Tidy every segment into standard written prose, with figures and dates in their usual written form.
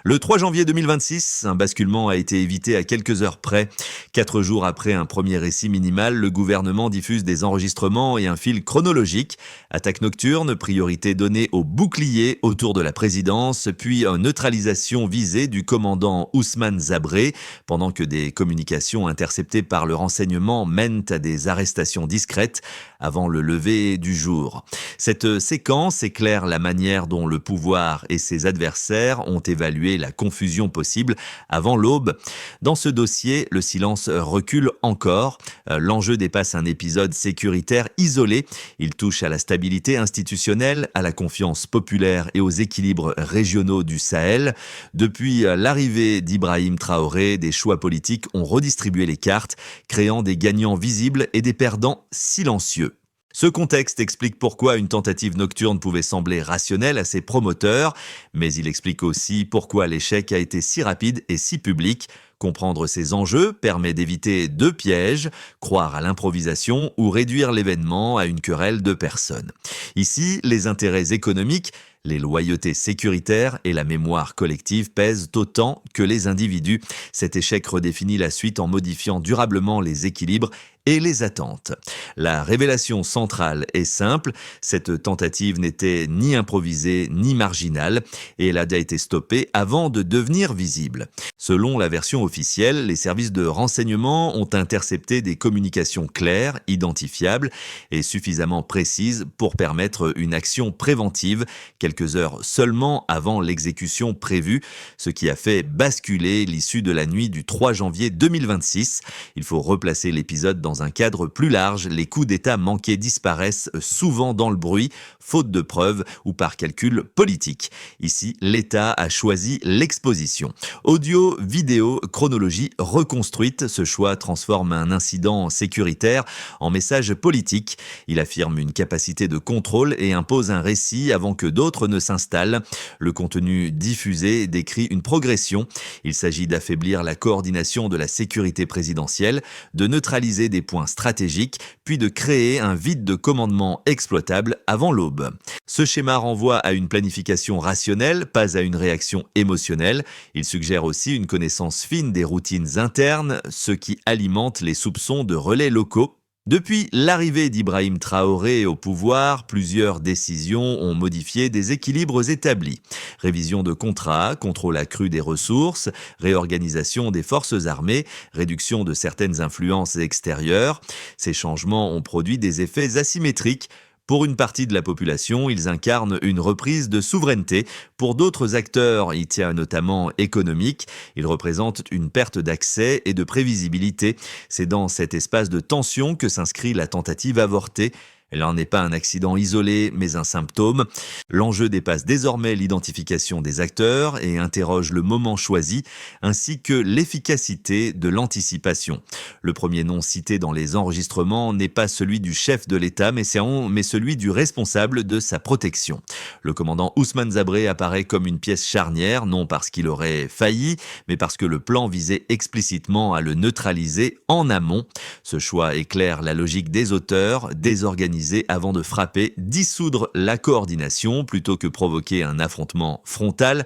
Le 3 janvier 2026, un basculement a été évité à quelques heures près. 4 jours après un premier récit minimal, le gouvernement diffuse des enregistrements et un fil chronologique. Attaque nocturne, priorité donnée au bouclier autour de la présidence, puis une neutralisation visée du commandant Ousmane Zabré, pendant que des communications interceptées par le renseignement mènent à des arrestations discrètes avant le lever du jour. Cette séquence éclaire la manière dont le pouvoir et ses adversaires ont évalué la confusion possible avant l'aube. Dans ce dossier, le silence recule encore. L'enjeu dépasse un épisode sécuritaire isolé. Il touche à la stabilité institutionnelle, à la confiance populaire et aux équilibres régionaux du Sahel. Depuis l'arrivée d'Ibrahim Traoré, des choix politiques ont redistribué les cartes, créant des gagnants visibles et des perdants silencieux. Ce contexte explique pourquoi une tentative nocturne pouvait sembler rationnelle à ses promoteurs, mais il explique aussi pourquoi l'échec a été si rapide et si public. Comprendre ces enjeux permet d'éviter deux pièges, croire à l'improvisation ou réduire l'événement à une querelle de personnes. Ici, les intérêts économiques, les loyautés sécuritaires et la mémoire collective pèsent autant que les individus. Cet échec redéfinit la suite en modifiant durablement les équilibres et les attentes. La révélation centrale est simple, cette tentative n'était ni improvisée ni marginale et elle a été stoppée avant de devenir visible. Selon la version officielle, les services de renseignement ont intercepté des communications claires, identifiables et suffisamment précises pour permettre une action préventive quelques heures seulement avant l'exécution prévue, ce qui a fait basculer l'issue de la nuit du 3 janvier 2026. Il faut replacer l'épisode dans un cadre plus large. Les coups d'État manqués disparaissent souvent dans le bruit, faute de preuves ou par calcul politique. Ici, l'État a choisi l'exposition. Audio, vidéo, chronologie reconstruite, ce choix transforme un incident sécuritaire en message politique. Il affirme une capacité de contrôle et impose un récit avant que d'autres ne s'installent. Le contenu diffusé décrit une progression. Il s'agit d'affaiblir la coordination de la sécurité présidentielle, de neutraliser des points stratégiques, puis de créer un vide de commandement exploitable avant l'aube. Ce schéma renvoie à une planification rationnelle, pas à une réaction émotionnelle. Il suggère aussi une connaissance fine des routines internes, ce qui alimente les soupçons de relais locaux. Depuis l'arrivée d'Ibrahim Traoré au pouvoir, plusieurs décisions ont modifié des équilibres établis. Révision de contrats, contrôle accru des ressources, réorganisation des forces armées, réduction de certaines influences extérieures. Ces changements ont produit des effets asymétriques. Pour une partie de la population, ils incarnent une reprise de souveraineté. Pour d'autres acteurs, il tient notamment économique. Ils représentent une perte d'accès et de prévisibilité. C'est dans cet espace de tension que s'inscrit la tentative avortée. Elle n'en est pas un accident isolé, mais un symptôme. L'enjeu dépasse désormais l'identification des acteurs et interroge le moment choisi, ainsi que l'efficacité de l'anticipation. Le premier nom cité dans les enregistrements n'est pas celui du chef de l'État, mais celui du responsable de sa protection. Le commandant Ousmane Zabré apparaît comme une pièce charnière, non parce qu'il aurait failli, mais parce que le plan visait explicitement à le neutraliser en amont. Ce choix éclaire la logique des auteurs, désorganisés avant de frapper, dissoudre la coordination plutôt que provoquer un affrontement frontal.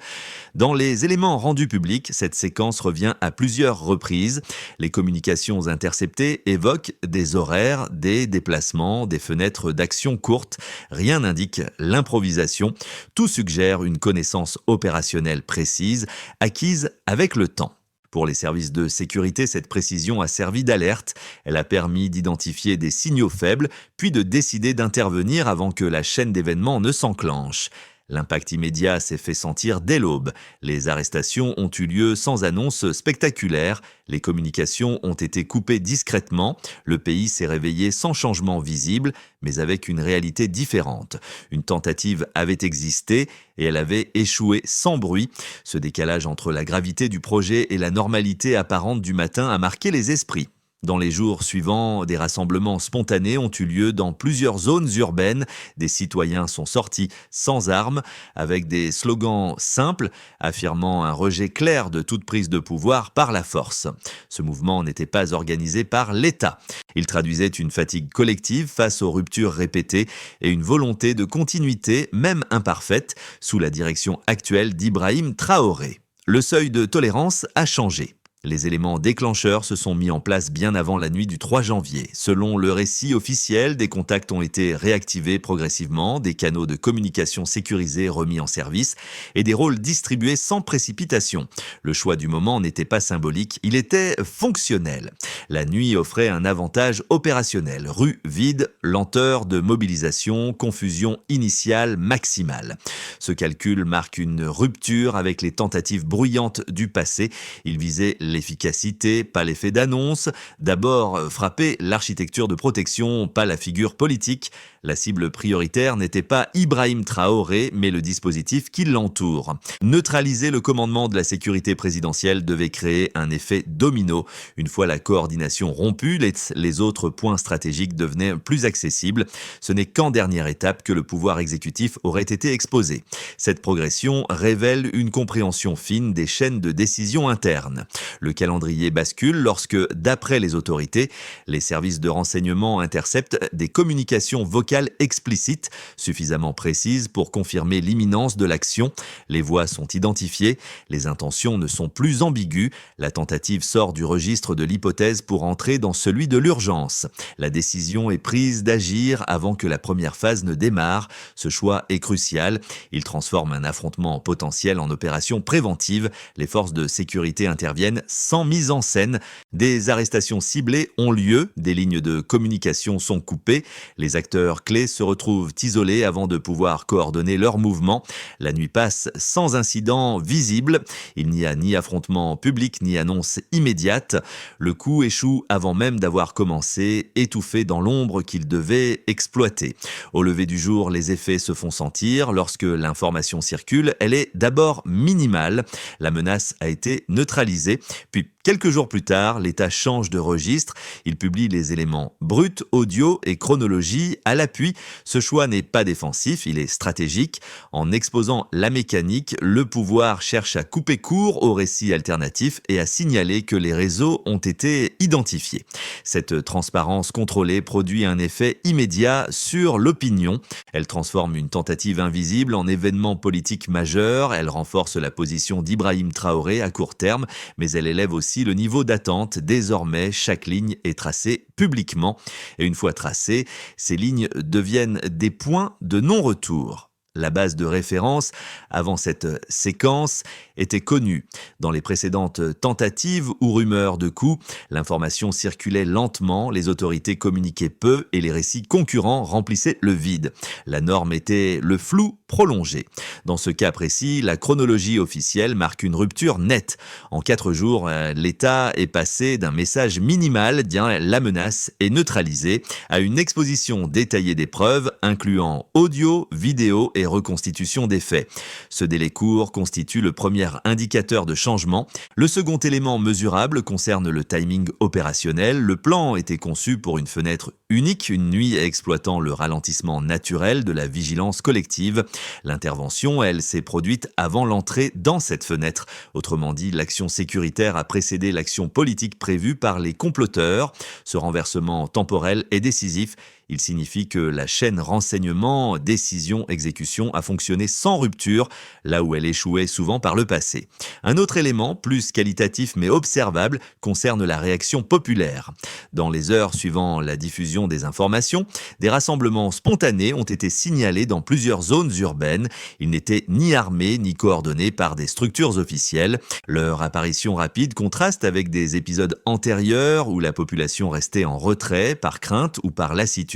Dans les éléments rendus publics, cette séquence revient à plusieurs reprises. Les communications interceptées évoquent des horaires, des déplacements, des fenêtres d'action courtes. Rien n'indique l'improvisation. Tout suggère une connaissance opérationnelle précise, acquise avec le temps. Pour les services de sécurité, cette précision a servi d'alerte. Elle a permis d'identifier des signaux faibles, puis de décider d'intervenir avant que la chaîne d'événements ne s'enclenche. L'impact immédiat s'est fait sentir dès l'aube. Les arrestations ont eu lieu sans annonce spectaculaire. Les communications ont été coupées discrètement. Le pays s'est réveillé sans changement visible, mais avec une réalité différente. Une tentative avait existé et elle avait échoué sans bruit. Ce décalage entre la gravité du projet et la normalité apparente du matin a marqué les esprits. Dans les jours suivants, des rassemblements spontanés ont eu lieu dans plusieurs zones urbaines. Des citoyens sont sortis sans armes, avec des slogans simples, affirmant un rejet clair de toute prise de pouvoir par la force. Ce mouvement n'était pas organisé par l'État. Il traduisait une fatigue collective face aux ruptures répétées et une volonté de continuité, même imparfaite, sous la direction actuelle d'Ibrahim Traoré. Le seuil de tolérance a changé. Les éléments déclencheurs se sont mis en place bien avant la nuit du 3 janvier. Selon le récit officiel, des contacts ont été réactivés progressivement, des canaux de communication sécurisés remis en service et des rôles distribués sans précipitation. Le choix du moment n'était pas symbolique, il était fonctionnel. La nuit offrait un avantage opérationnel. Rue vide, lenteur de mobilisation, confusion initiale maximale. Ce calcul marque une rupture avec les tentatives bruyantes du passé. Il visait l'efficacité, pas l'effet d'annonce. D'abord, frapper l'architecture de protection, pas la figure politique. La cible prioritaire n'était pas Ibrahim Traoré, mais le dispositif qui l'entoure. Neutraliser le commandement de la sécurité présidentielle devait créer un effet domino. Une fois la coordination rompue, les autres points stratégiques devenaient plus accessibles. Ce n'est qu'en dernière étape que le pouvoir exécutif aurait été exposé. Cette progression révèle une compréhension fine des chaînes de décision internes. Le calendrier bascule lorsque, d'après les autorités, les services de renseignement interceptent des communications vocales explicites, suffisamment précises pour confirmer l'imminence de l'action. Les voix sont identifiées, les intentions ne sont plus ambiguës, la tentative sort du registre de l'hypothèse pour entrer dans celui de l'urgence. La décision est prise d'agir avant que la première phase ne démarre. Ce choix est crucial. Il transforme un affrontement potentiel en opération préventive. Les forces de sécurité interviennent sans mise en scène. Des arrestations ciblées ont lieu, des lignes de communication sont coupées, les acteurs clés se retrouvent isolés avant de pouvoir coordonner leurs mouvements. La nuit passe sans incident visible, il n'y a ni affrontement public ni annonce immédiate. Le coup échoue avant même d'avoir commencé, étouffé dans l'ombre qu'il devait exploiter. Au lever du jour, les effets se font sentir. Lorsque l'information circule, elle est d'abord minimale. La menace a été neutralisée. Puis, quelques jours plus tard, l'État change de registre. Il publie les éléments bruts, audio et chronologie à l'appui. Ce choix n'est pas défensif, il est stratégique. En exposant la mécanique, le pouvoir cherche à couper court au récit alternatif et à signaler que les réseaux ont été identifiés. Cette transparence contrôlée produit un effet immédiat sur l'opinion. Elle transforme une tentative invisible en événement politique majeur. Elle renforce la position d'Ibrahim Traoré à court terme, mais elle élève aussi le niveau d'attente. Désormais, chaque ligne est tracée publiquement. Et une fois tracée, ces lignes deviennent des points de non-retour. La base de référence, avant cette séquence, était connue. Dans les précédentes tentatives ou rumeurs de coups, l'information circulait lentement, les autorités communiquaient peu et les récits concurrents remplissaient le vide. La norme était le flou prolongé. Dans ce cas précis, la chronologie officielle marque une rupture nette. En 4 jours, l'État est passé d'un message minimal, la menace est neutralisée, à une exposition détaillée des preuves, incluant audio, vidéo et reconstitution des faits. Ce délai court constitue le premier indicateur de changement. Le second élément mesurable concerne le timing opérationnel. Le plan était conçu pour une fenêtre unique, une nuit exploitant le ralentissement naturel de la vigilance collective. L'intervention, elle, s'est produite avant l'entrée dans cette fenêtre. Autrement dit, l'action sécuritaire a précédé l'action politique prévue par les comploteurs. Ce renversement temporel est décisif. Il signifie que la chaîne renseignement, décision, exécution a fonctionné sans rupture, là où elle échouait souvent par le passé. Un autre élément, plus qualitatif mais observable, concerne la réaction populaire. Dans les heures suivant la diffusion des informations, des rassemblements spontanés ont été signalés dans plusieurs zones urbaines. Ils n'étaient ni armés ni coordonnés par des structures officielles. Leur apparition rapide contraste avec des épisodes antérieurs où la population restait en retrait par crainte ou par lassitude.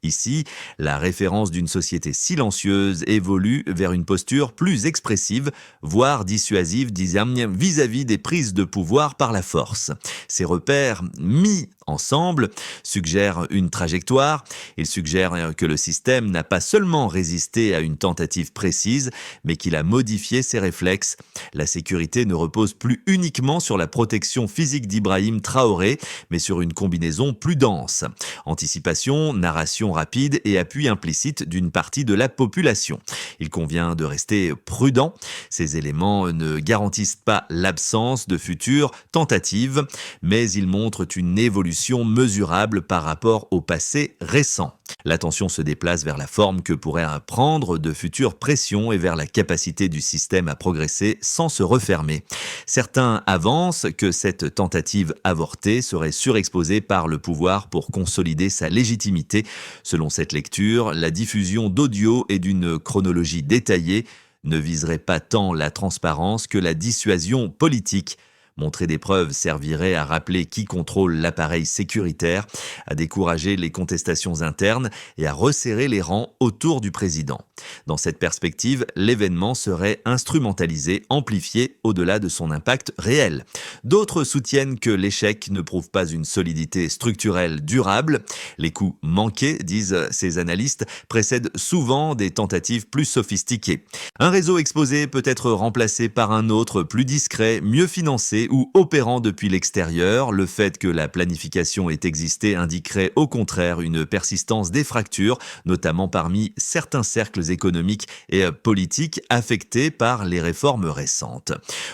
Ici, la référence d'une société silencieuse évolue vers une posture plus expressive, voire dissuasive vis-à-vis des prises de pouvoir par la force. Ces repères mis ensemble suggèrent une trajectoire. Ils suggèrent que le système n'a pas seulement résisté à une tentative précise, mais qu'il a modifié ses réflexes. La sécurité ne repose plus uniquement sur la protection physique d'Ibrahim Traoré, mais sur une combinaison plus dense. Anticipation, pression, narration rapide et appui implicite d'une partie de la population. Il convient de rester prudent. Ces éléments ne garantissent pas l'absence de futures tentatives, mais ils montrent une évolution mesurable par rapport au passé récent. L'attention se déplace vers la forme que pourraient prendre de futures pressions et vers la capacité du système à progresser sans se refermer. Certains avancent que cette tentative avortée serait surexposée par le pouvoir pour consolider sa légitimité. Selon cette lecture, la diffusion d'audio et d'une chronologie détaillée ne viserait pas tant la transparence que la dissuasion politique. Montrer des preuves servirait à rappeler qui contrôle l'appareil sécuritaire, à décourager les contestations internes et à resserrer les rangs autour du président. Dans cette perspective, l'événement serait instrumentalisé, amplifié au-delà de son impact réel. D'autres soutiennent que l'échec ne prouve pas une solidité structurelle durable. Les coups manqués, disent ces analystes, précèdent souvent des tentatives plus sophistiquées. Un réseau exposé peut être remplacé par un autre plus discret, mieux financé ou opérant depuis l'extérieur. Le fait que la planification ait existé indiquerait au contraire une persistance des fractures, notamment parmi certains cercles économiques et politiques affectés par les réformes récentes.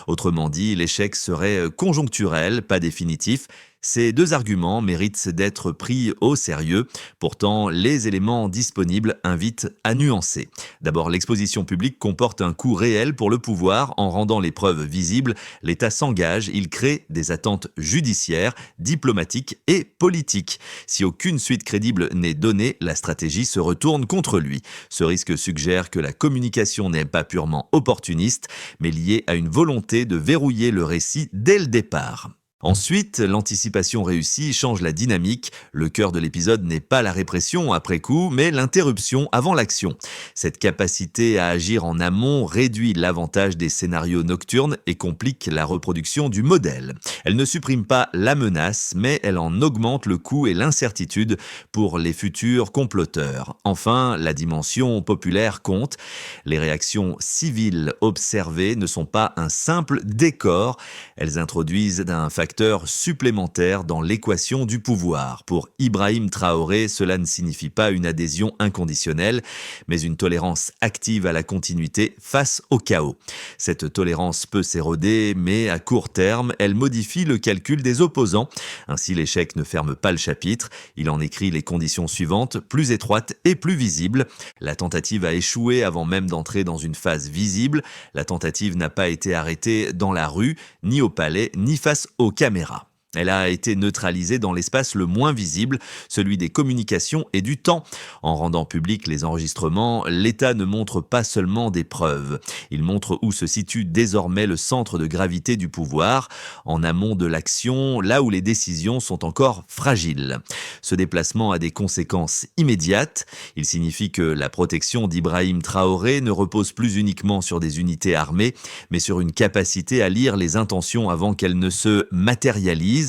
Autrement dit, l'échec serait conjoncturel, pas définitif. Ces deux arguments méritent d'être pris au sérieux. Pourtant, les éléments disponibles invitent à nuancer. D'abord, l'exposition publique comporte un coût réel pour le pouvoir. En rendant les preuves visibles, l'État s'engage, il crée des attentes judiciaires, diplomatiques et politiques. Si aucune suite crédible n'est donnée, la stratégie se retourne contre lui. Ce risque suggère que la communication n'est pas purement opportuniste, mais liée à une volonté de verrouiller le récit dès le départ. Ensuite, l'anticipation réussie change la dynamique. Le cœur de l'épisode n'est pas la répression après coup, mais l'interruption avant l'action. Cette capacité à agir en amont réduit l'avantage des scénarios nocturnes et complique la reproduction du modèle. Elle ne supprime pas la menace, mais elle en augmente le coût et l'incertitude pour les futurs comploteurs. Enfin, la dimension populaire compte. Les réactions civiles observées ne sont pas un simple décor. Elles introduisent un facteur supplémentaire dans l'équation du pouvoir. Pour Ibrahim Traoré, cela ne signifie pas une adhésion inconditionnelle, mais une tolérance active à la continuité face au chaos. Cette tolérance peut s'éroder, mais à court terme, elle modifie le calcul des opposants. Ainsi, l'échec ne ferme pas le chapitre. Il en écrit les conditions suivantes, plus étroites et plus visibles. La tentative a échoué avant même d'entrer dans une phase visible. La tentative n'a pas été arrêtée dans la rue, ni au palais, ni face aux caméras. Elle a été neutralisée dans l'espace le moins visible, celui des communications et du temps. En rendant publics les enregistrements, l'État ne montre pas seulement des preuves. Il montre où se situe désormais le centre de gravité du pouvoir, en amont de l'action, là où les décisions sont encore fragiles. Ce déplacement a des conséquences immédiates. Il signifie que la protection d'Ibrahim Traoré ne repose plus uniquement sur des unités armées, mais sur une capacité à lire les intentions avant qu'elles ne se matérialisent.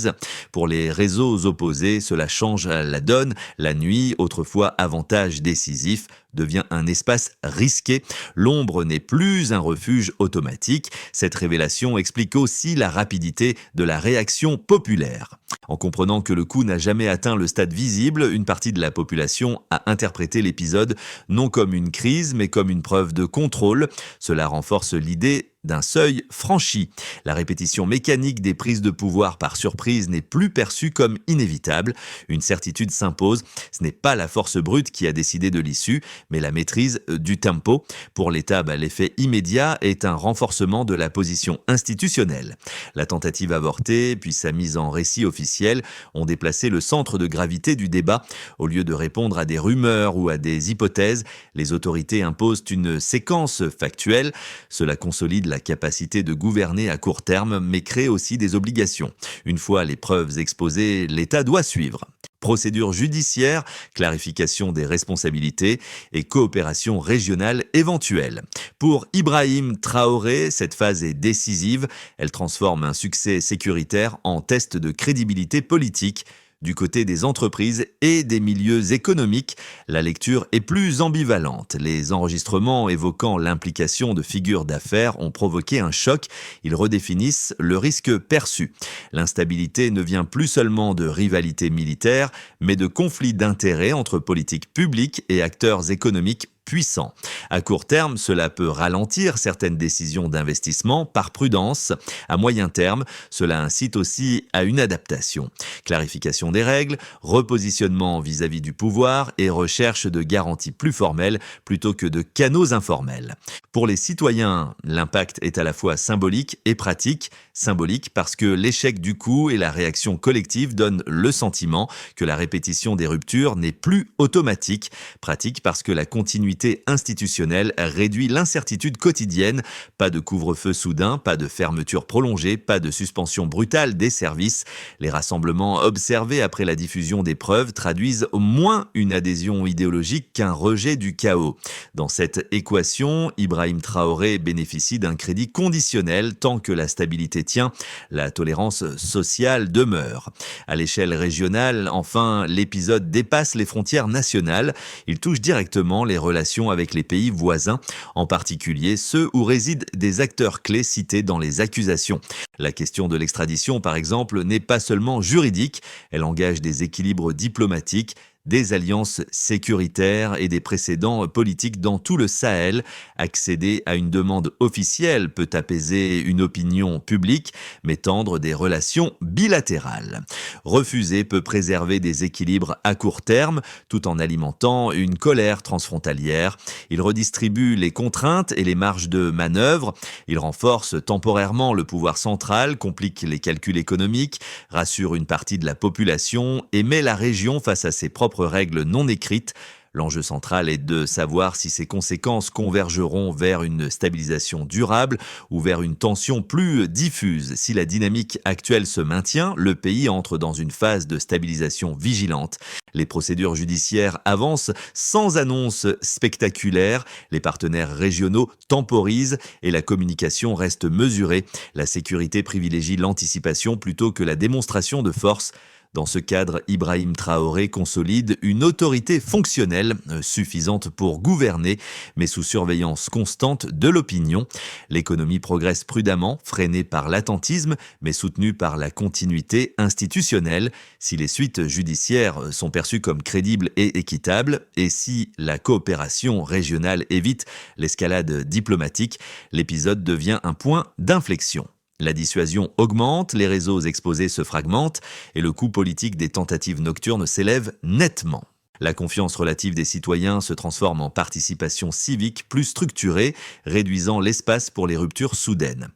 Pour les réseaux opposés, cela change la donne. La nuit, autrefois avantage décisif, devient un espace risqué. L'ombre n'est plus un refuge automatique. Cette révélation explique aussi la rapidité de la réaction populaire. En comprenant que le coup n'a jamais atteint le stade visible, une partie de la population a interprété l'épisode non comme une crise, mais comme une preuve de contrôle. Cela renforce l'idée d'un seuil franchi. La répétition mécanique des prises de pouvoir par surprise n'est plus perçue comme inévitable. Une certitude s'impose. Ce n'est pas la force brute qui a décidé de l'issue, mais la maîtrise du tempo. Pour l'État, l'effet immédiat est un renforcement de la position institutionnelle. La tentative avortée, puis sa mise en récit officiel, ont déplacé le centre de gravité du débat. Au lieu de répondre à des rumeurs ou à des hypothèses, les autorités imposent une séquence factuelle. Cela consolide la capacité de gouverner à court terme, mais crée aussi des obligations. Une fois les preuves exposées, l'État doit suivre. Procédure judiciaire, clarification des responsabilités et coopération régionale éventuelle. Pour Ibrahim Traoré, cette phase est décisive. Elle transforme un succès sécuritaire en test de crédibilité politique. Du côté des entreprises et des milieux économiques, la lecture est plus ambivalente. Les enregistrements évoquant l'implication de figures d'affaires ont provoqué un choc. Ils redéfinissent le risque perçu. L'instabilité ne vient plus seulement de rivalités militaires, mais de conflits d'intérêts entre politiques publiques et acteurs économiques puissant. À court terme, cela peut ralentir certaines décisions d'investissement par prudence. À moyen terme, cela incite aussi à une adaptation. Clarification des règles, repositionnement vis-à-vis du pouvoir et recherche de garanties plus formelles plutôt que de canaux informels. Pour les citoyens, l'impact est à la fois symbolique et pratique. Symbolique parce que l'échec du coup et la réaction collective donnent le sentiment que la répétition des ruptures n'est plus automatique. Pratique parce que la continuité institutionnelle réduit l'incertitude quotidienne. Pas de couvre-feu soudain, pas de fermeture prolongée, pas de suspension brutale des services. Les rassemblements observés après la diffusion des preuves traduisent au moins une adhésion idéologique qu'un rejet du chaos. Dans cette équation, Ibrahim Traoré bénéficie d'un crédit conditionnel tant que la stabilité tient, la tolérance sociale demeure. À l'échelle régionale, enfin, l'épisode dépasse les frontières nationales. Il touche directement les relations avec les pays voisins, en particulier ceux où résident des acteurs clés cités dans les accusations. La question de l'extradition, par exemple, n'est pas seulement juridique, elle engage des équilibres diplomatiques, des alliances sécuritaires et des précédents politiques dans tout le Sahel. Accéder à une demande officielle peut apaiser une opinion publique, mais tendre des relations bilatérales. Refuser peut préserver des équilibres à court terme, tout en alimentant une colère transfrontalière. Il redistribue les contraintes et les marges de manœuvre. Il renforce temporairement le pouvoir central, complique les calculs économiques, rassure une partie de la population et met la région face à ses propres règles non écrites. L'enjeu central est de savoir si ces conséquences convergeront vers une stabilisation durable ou vers une tension plus diffuse. Si la dynamique actuelle se maintient, le pays entre dans une phase de stabilisation vigilante. Les procédures judiciaires avancent sans annonce spectaculaire, les partenaires régionaux temporisent et la communication reste mesurée. La sécurité privilégie l'anticipation plutôt que la démonstration de force. Dans ce cadre, Ibrahim Traoré consolide une autorité fonctionnelle suffisante pour gouverner, mais sous surveillance constante de l'opinion. L'économie progresse prudemment, freinée par l'attentisme, mais soutenue par la continuité institutionnelle. Si les suites judiciaires sont perçues comme crédibles et équitables, et si la coopération régionale évite l'escalade diplomatique, l'épisode devient un point d'inflexion. La dissuasion augmente, les réseaux exposés se fragmentent et le coût politique des tentatives nocturnes s'élève nettement. La confiance relative des citoyens se transforme en participation civique plus structurée, réduisant l'espace pour les ruptures soudaines.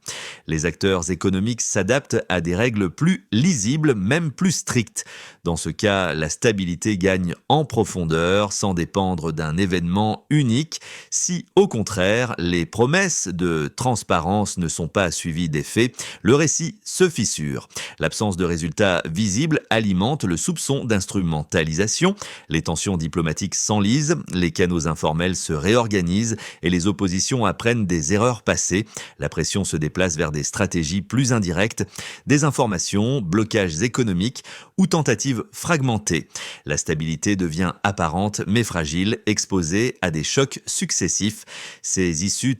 Les acteurs économiques s'adaptent à des règles plus lisibles, même plus strictes. Dans ce cas, la stabilité gagne en profondeur sans dépendre d'un événement unique. Si, au contraire, les promesses de transparence ne sont pas suivies d'effets, le récit se fissure. L'absence de résultats visibles alimente le soupçon d'instrumentalisation. Les tensions diplomatiques s'enlisent, les canaux informels se réorganisent et les oppositions apprennent des erreurs passées. La pression se déplace vers des stratégies plus indirectes, désinformation, blocages économiques ou tentatives fragmentées. La stabilité devient apparente mais fragile, exposée à des chocs successifs. Ces issues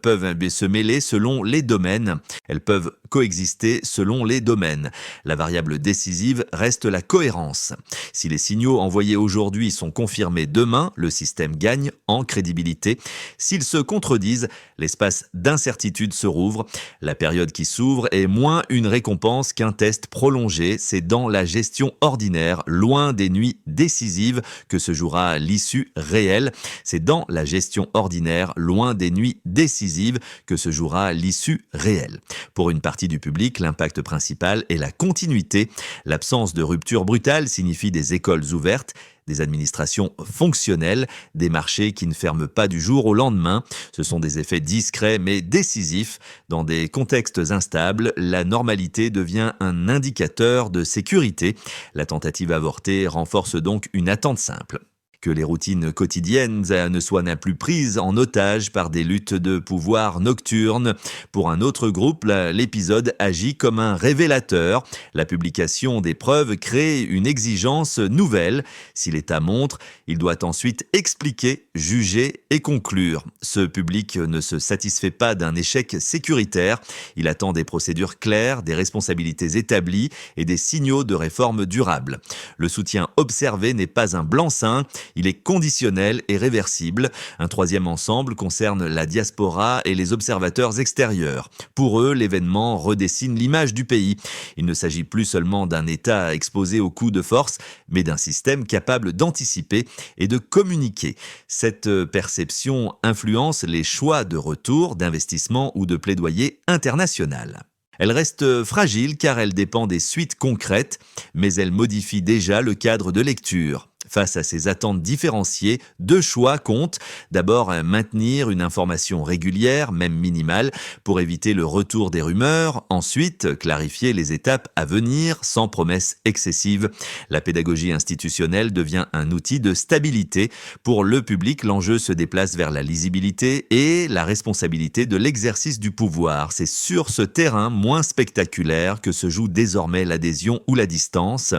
peuvent se mêler selon les domaines. Elles peuvent coexister selon les domaines. La variable décisive reste la cohérence. Si les signaux envoyés aujourd'hui sont confirmés demain, le système gagne en crédibilité. S'ils se contredisent, l'espace d'incertitude se rouvre. La période qui s'ouvre est moins une récompense qu'un test prolongé. C'est dans la gestion ordinaire, loin des nuits décisives, que se jouera l'issue réelle. C'est dans la gestion ordinaire, loin des nuits décisives, que se jouera l'issue réelle. Pour une partie du public, l'impact principal est la continuité. L'absence de rupture brutale signifie des écoles ouvertes, des administrations fonctionnelles, des marchés qui ne ferment pas du jour au lendemain. Ce sont des effets discrets mais décisifs. Dans des contextes instables, la normalité devient un indicateur de sécurité. La tentative avortée renforce donc une attente simple. que les routines quotidiennes ne soient plus prises en otage par des luttes de pouvoir nocturnes. Pour un autre groupe, l'épisode agit comme un révélateur. La publication des preuves crée une exigence nouvelle. Si l'État montre, il doit ensuite expliquer, juger et conclure. Ce public ne se satisfait pas d'un échec sécuritaire. Il attend des procédures claires, des responsabilités établies et des signaux de réforme durables. Le soutien observé n'est pas un blanc-seing, il est conditionnel et réversible. Un troisième ensemble concerne la diaspora et les observateurs extérieurs. Pour eux, l'événement redessine l'image du pays. Il ne s'agit plus seulement d'un État exposé aux coups de force, mais d'un système capable d'anticiper et de communiquer. Cette perception influence les choix de retour, d'investissement ou de plaidoyer international. Elle reste fragile car elle dépend des suites concrètes, mais elle modifie déjà le cadre de lecture. Face à ces attentes différenciées, deux choix comptent. D'abord, maintenir une information régulière, même minimale, pour éviter le retour des rumeurs. Ensuite, clarifier les étapes à venir sans promesses excessives. La pédagogie institutionnelle devient un outil de stabilité. Pour le public, l'enjeu se déplace vers la lisibilité et la responsabilité de l'exercice du pouvoir. C'est sur ce terrain moins spectaculaire que se joue désormais l'adhésion ou la distance.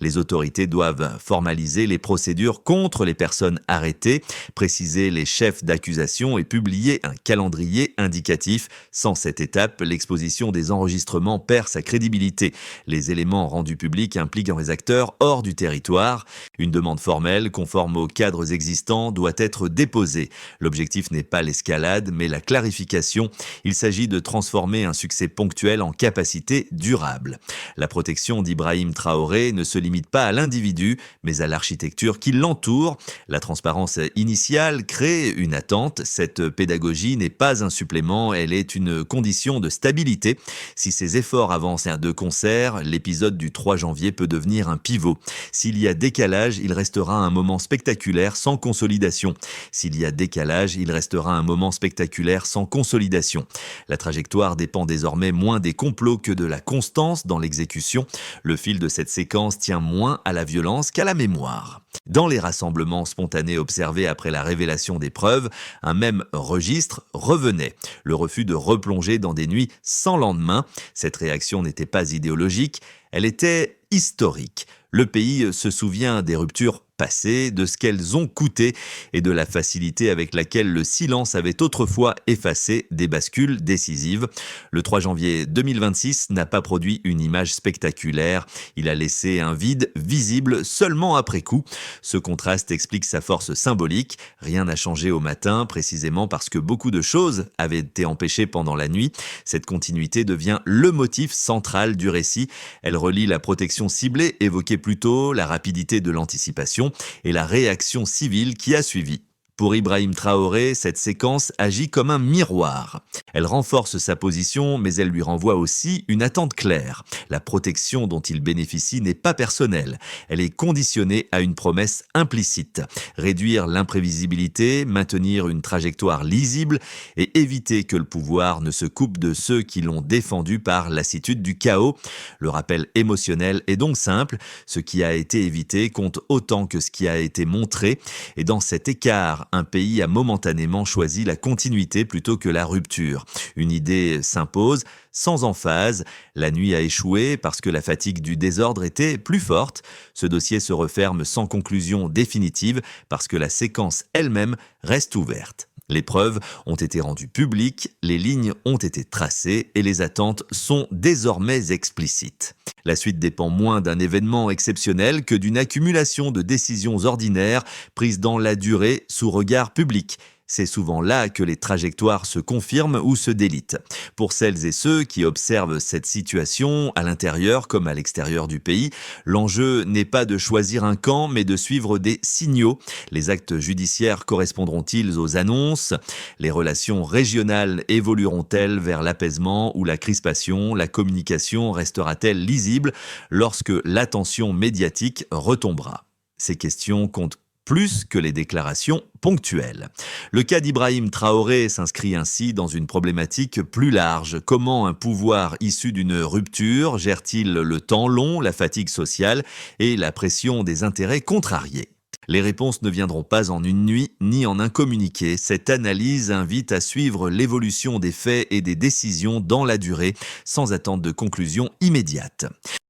Les autorités doivent formaliser les procédures contre les personnes arrêtées, préciser les chefs d'accusation et publier un calendrier indicatif. Sans cette étape, l'exposition des enregistrements perd sa crédibilité. Les éléments rendus publics impliquent les acteurs hors du territoire. Une demande formelle, conforme aux cadres existants, doit être déposée. L'objectif n'est pas l'escalade, mais la clarification. Il s'agit de transformer un succès ponctuel en capacité durable. La protection d'Ibrahim Traoré ne se limite pas à l'individu, mais à l'architecture qui l'entoure. La transparence initiale crée une attente. Cette pédagogie n'est pas un supplément, elle est une condition de stabilité. Si ces efforts avancent de concert, l'épisode du 3 janvier peut devenir un pivot. S'il y a décalage, il restera un moment spectaculaire sans consolidation. S'il y a décalage, il restera un moment spectaculaire sans consolidation. La trajectoire dépend désormais moins des complots que de la constance dans l'exécution. Le fil de cette séquence tient moins à la violence qu'à la mémoire. Dans les rassemblements spontanés observés après la révélation des preuves, un même registre revenait. Le refus de replonger dans des nuits sans lendemain. Cette réaction n'était pas idéologique, elle était historique. Le pays se souvient des ruptures passées, de ce qu'elles ont coûté et de la facilité avec laquelle le silence avait autrefois effacé des bascules décisives. Le 3 janvier 2026 n'a pas produit une image spectaculaire. Il a laissé un vide visible seulement après coup. Ce contraste explique sa force symbolique. Rien n'a changé au matin, précisément parce que beaucoup de choses avaient été empêchées pendant la nuit. Cette continuité devient le motif central du récit. Elle relie la protection ciblée évoquée plus tôt, la rapidité de l'anticipation et la réaction civile qui a suivi. Pour Ibrahim Traoré, cette séquence agit comme un miroir. Elle renforce sa position, mais elle lui renvoie aussi une attente claire. La protection dont il bénéficie n'est pas personnelle. Elle est conditionnée à une promesse implicite. Réduire l'imprévisibilité, maintenir une trajectoire lisible et éviter que le pouvoir ne se coupe de ceux qui l'ont défendu par lassitude du chaos. Le rappel émotionnel est donc simple. Ce qui a été évité compte autant que ce qui a été montré. Et dans cet écart, un pays a momentanément choisi la continuité plutôt que la rupture. Une idée s'impose, sans emphase. La nuit a échoué parce que la fatigue du désordre était plus forte. Ce dossier se referme sans conclusion définitive parce que la séquence elle-même reste ouverte. Les preuves ont été rendues publiques, les lignes ont été tracées et les attentes sont désormais explicites. La suite dépend moins d'un événement exceptionnel que d'une accumulation de décisions ordinaires prises dans la durée sous regard public. C'est souvent là que les trajectoires se confirment ou se délitent. Pour celles et ceux qui observent cette situation, à l'intérieur comme à l'extérieur du pays, l'enjeu n'est pas de choisir un camp, mais de suivre des signaux. Les actes judiciaires correspondront-ils aux annonces ? Les relations régionales évolueront-elles vers l'apaisement ou la crispation ? La communication restera-t-elle lisible lorsque l'attention médiatique retombera ? Ces questions comptent plus que les déclarations ponctuelles. Le cas d'Ibrahim Traoré s'inscrit ainsi dans une problématique plus large. Comment un pouvoir issu d'une rupture gère-t-il le temps long, la fatigue sociale et la pression des intérêts contrariés ? Les réponses ne viendront pas en une nuit ni en un communiqué. Cette analyse invite à suivre l'évolution des faits et des décisions dans la durée, sans attente de conclusion immédiate.